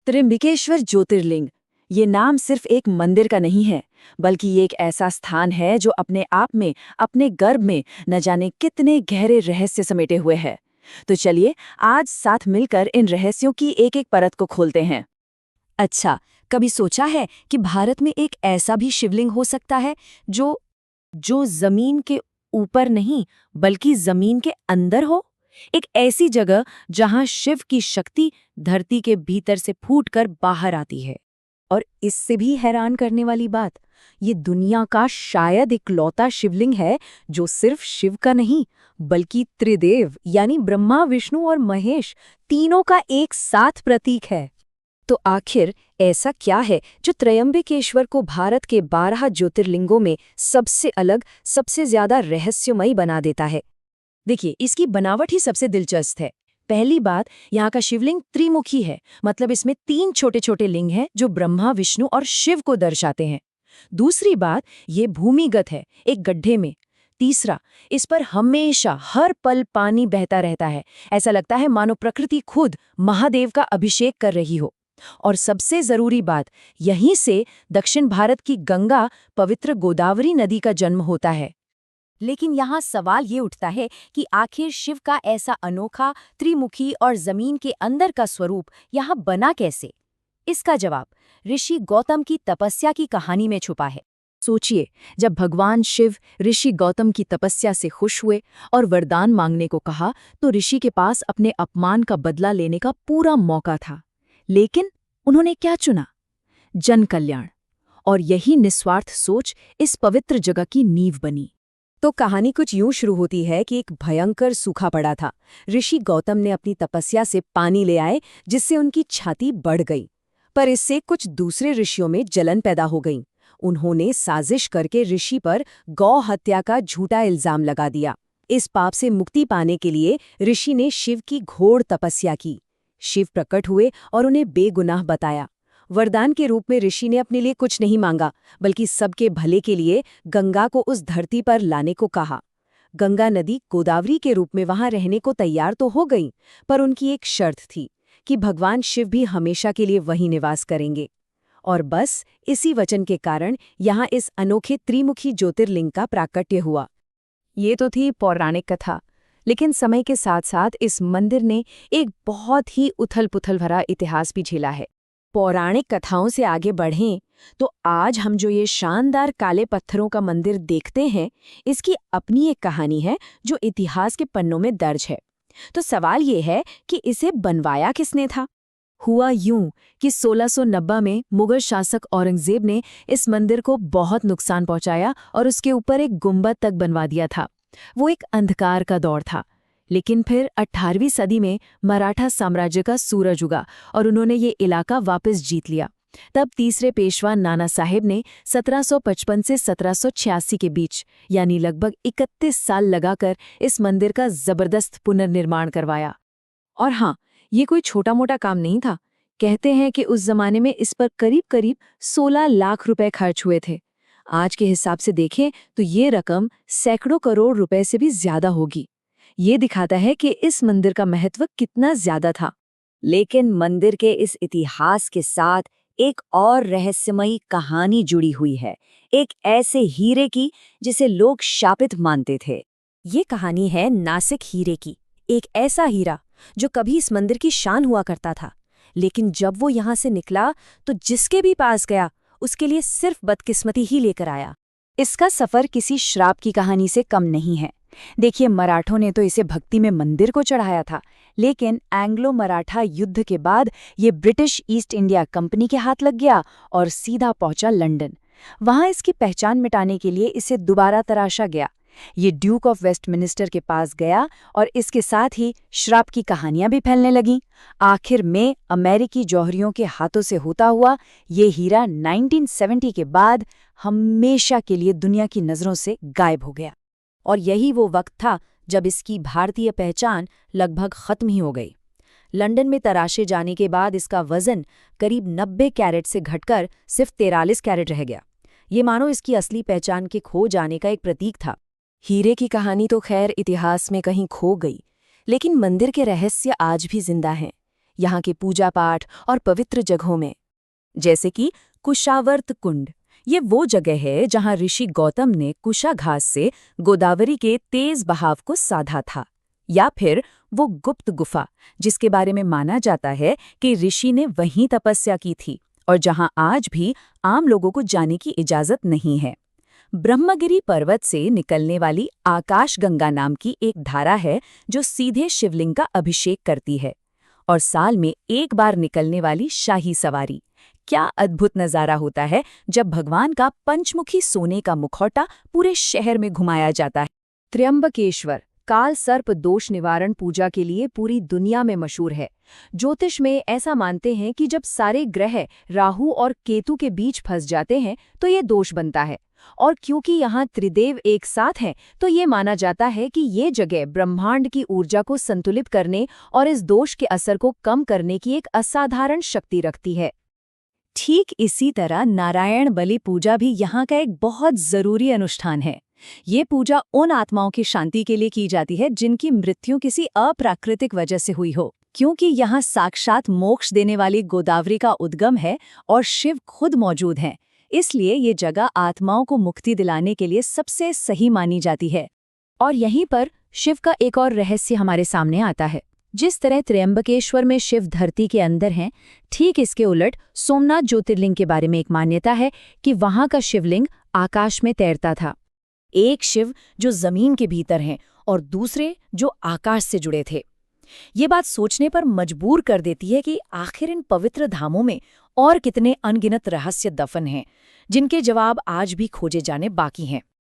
त्र्यंबकेश्वर ज्योतिर्लिंग ये नाम सिर्फ एक मंदिर का नहीं है, बल्कि ये एक ऐसा स्थान है जो अपने आप में, अपने गर्भ में न जाने कितने गहरे रहस्य समेटे हुए है। तो चलिए आज साथ मिलकर इन रहस्यों की एक एक परत को खोलते हैं। अच्छा, कभी सोचा है कि भारत में एक ऐसा भी शिवलिंग हो सकता है जो जो जमीन के ऊपर नहीं, बल्कि जमीन के अंदर हो? एक ऐसी जगह जहां शिव की शक्ति धरती के भीतर से फूटकर बाहर आती है। और इससे भी हैरान करने वाली बात, ये दुनिया का शायद इकलौता शिवलिंग है जो सिर्फ शिव का नहीं, बल्कि त्रिदेव यानी ब्रह्मा, विष्णु और महेश तीनों का एक साथ प्रतीक है। तो आखिर ऐसा क्या है जो त्र्यंबकेश्वर को भारत के 12 ज्योतिर्लिंगों में सबसे अलग, सबसे ज्यादा रहस्यमयी बना देता है? देखिए, इसकी बनावट ही सबसे दिलचस्प है। पहली बात, यहाँ का शिवलिंग त्रिमुखी है, मतलब इसमें 3 छोटे छोटे लिंग हैं जो ब्रह्मा, विष्णु और शिव को दर्शाते हैं। दूसरी बात, ये भूमिगत है, एक गड्ढे में। तीसरा, इस पर हमेशा हर पल पानी बहता रहता है, ऐसा लगता है मानो प्रकृति खुद महादेव का अभिषेक कर रही हो। और सबसे जरूरी बात, यहीं से दक्षिण भारत की गंगा, पवित्र गोदावरी नदी का जन्म होता है। लेकिन यहाँ सवाल ये उठता है कि आखिर शिव का ऐसा अनोखा, त्रिमुखी और जमीन के अंदर का स्वरूप यहाँ बना कैसे? इसका जवाब ऋषि गौतम की तपस्या की कहानी में छुपा है। सोचिए, जब भगवान शिव ऋषि गौतम की तपस्या से खुश हुए और वरदान मांगने को कहा, तो ऋषि के पास अपने अपमान का बदला लेने का पूरा मौका था। लेकिन उन्होंने क्या चुना? जन कल्याण। और यही निस्वार्थ सोच इस पवित्र जगह की नींव बनी। तो कहानी कुछ यूं शुरू होती है कि एक भयंकर सूखा पड़ा था। ऋषि गौतम ने अपनी तपस्या से पानी ले आए, जिससे उनकी छाती बढ़ गई। पर इससे कुछ दूसरे ऋषियों में जलन पैदा हो गई। उन्होंने साजिश करके ऋषि पर गौ हत्या का झूठा इल्जाम लगा दिया। इस पाप से मुक्ति पाने के लिए ऋषि ने शिव की घोर तपस्या की। शिव प्रकट हुए और उन्हें बेगुनाह बताया। वरदान के रूप में ऋषि ने अपने लिए कुछ नहीं मांगा, बल्कि सबके भले के लिए गंगा को उस धरती पर लाने को कहा। गंगा नदी गोदावरी के रूप में वहां रहने को तैयार तो हो गई, पर उनकी एक शर्त थी कि भगवान शिव भी हमेशा के लिए वहीं निवास करेंगे। और बस इसी वचन के कारण यहाँ इस अनोखे त्रिमुखी ज्योतिर्लिंग का प्राकट्य हुआ। ये तो थी पौराणिक कथा, लेकिन समय के साथ साथ इस मंदिर ने एक बहुत ही उथल-पुथल भरा इतिहास भी झेला है। पौराणिक कथाओं से आगे बढ़ें तो आज हम जो ये शानदार काले पत्थरों का मंदिर देखते हैं, इसकी अपनी एक कहानी है जो इतिहास के पन्नों में दर्ज है। तो सवाल ये है कि इसे बनवाया किसने था? हुआ यूं कि 1690 में मुगल शासक औरंगजेब ने इस मंदिर को बहुत नुकसान पहुंचाया और उसके ऊपर एक गुंबद तक बनवा दिया था। वो एक अंधकार का दौर था। लेकिन फिर 18वीं सदी में मराठा साम्राज्य का सूरज उगा और उन्होंने ये इलाका वापस जीत लिया। तब तीसरे पेशवा नाना साहेब ने 1755 से 1786 के बीच, यानी लगभग 31 साल लगाकर इस मंदिर का जबरदस्त पुनर्निर्माण करवाया। और हाँ, ये कोई छोटा मोटा काम नहीं था। कहते हैं कि उस जमाने में इस पर करीब 16 लाख रुपए खर्च हुए थे। आज के हिसाब से देखें तो ये रकम सैकड़ों करोड़ रुपए से भी ज्यादा होगी। ये दिखाता है कि इस मंदिर का महत्व कितना ज्यादा था। लेकिन मंदिर के इस इतिहास के साथ एक और रहस्यमयी कहानी जुड़ी हुई है, एक ऐसे हीरे की जिसे लोग शापित मानते थे। ये कहानी है नासिक हीरे की। एक ऐसा हीरा जो कभी इस मंदिर की शान हुआ करता था, लेकिन जब वो यहाँ से निकला तो जिसके भी पास गया उसके लिए सिर्फ बदकिस्मती ही लेकर आया। इसका सफर किसी श्राप की कहानी से कम नहीं है। देखिए, मराठों ने तो इसे भक्ति में मंदिर को चढ़ाया था, लेकिन एंग्लो मराठा युद्ध के बाद ये ब्रिटिश ईस्ट इंडिया कंपनी के हाथ लग गया और सीधा पहुंचा लंदन। वहां इसकी पहचान मिटाने के लिए इसे दोबारा तराशा गया। ये ड्यूक ऑफ वेस्टमिनिस्टर के पास गया और इसके साथ ही श्राप की कहानियां भी फैलने लगीं। आखिर में अमेरिकी जौहरियों के हाथों से होता हुआ ये हीरा 1970 के बाद हमेशा के लिए दुनिया की नजरों से गायब हो गया। और यही वो वक्त था जब इसकी भारतीय पहचान लगभग खत्म ही हो गई। लंदन में तराशे जाने के बाद इसका वजन करीब 90 कैरेट से घटकर सिर्फ 43 कैरेट रह गया। ये मानो इसकी असली पहचान के खो जाने का एक प्रतीक था। हीरे की कहानी तो खैर इतिहास में कहीं खो गई, लेकिन मंदिर के रहस्य आज भी जिंदा हैं। यहाँ के पूजा पाठ और पवित्र जगहों में। जैसे कि कुशावर्त कुंड, ये वो जगह है जहाँ ऋषि गौतम ने कुशा घास से गोदावरी के तेज बहाव को साधा था। या फिर वो गुप्त गुफा, जिसके बारे में माना जाता है कि ऋषि ने वहीं तपस्या की थी और जहाँ आज भी आम लोगों को जाने की इजाजत नहीं है। ब्रह्मगिरी पर्वत से निकलने वाली आकाशगंगा नाम की एक धारा है जो सीधे शिवलिंग का अभिषेक करती है। और साल में एक बार निकलने वाली शाही सवारी, क्या अद्भुत नजारा होता है जब भगवान का पंचमुखी सोने का मुखौटा पूरे शहर में घुमाया जाता है। त्र्यंबकेश्वर काल सर्प दोष निवारण पूजा के लिए पूरी दुनिया में मशहूर है। ज्योतिष में ऐसा मानते हैं कि जब सारे ग्रह राहु और केतु के बीच फंस जाते हैं तो ये दोष बनता है, और क्योंकि यहाँ त्रिदेव एक साथ हैं तो ये माना जाता है कि ये जगह ब्रह्मांड की ऊर्जा को संतुलित करने और इस दोष के असर को कम करने की एक असाधारण शक्ति रखती है। ठीक इसी तरह नारायण बलि पूजा भी यहाँ का एक बहुत जरूरी अनुष्ठान है। ये पूजा उन आत्माओं की शांति के लिए की जाती है जिनकी मृत्यु किसी अप्राकृतिक वजह से हुई हो, क्योंकि यहाँ साक्षात मोक्ष देने वाली गोदावरी का उद्गम है और शिव खुद मौजूद हैं। इसलिए ये जगह आत्माओं को मुक्ति दिलाने के लिए सबसे सही मानी जाती है। और यहीं पर शिव का एक और रहस्य हमारे सामने आता है। जिस तरह त्र्यंबकेश्वर में शिव धरती के अंदर हैं, ठीक इसके उलट सोमनाथ ज्योतिर्लिंग के बारे में एक मान्यता है कि वहां का शिवलिंग आकाश में तैरता था। एक शिव जो जमीन के भीतर हैं और दूसरे जो आकाश से जुड़े थे। ये बात सोचने पर मजबूर कर देती है कि आखिर इन पवित्र धामों में और कितने अनगिनत रहस्य दफन हैं, जिनके जवाब आज भी खोजे जाने बाकी हैं।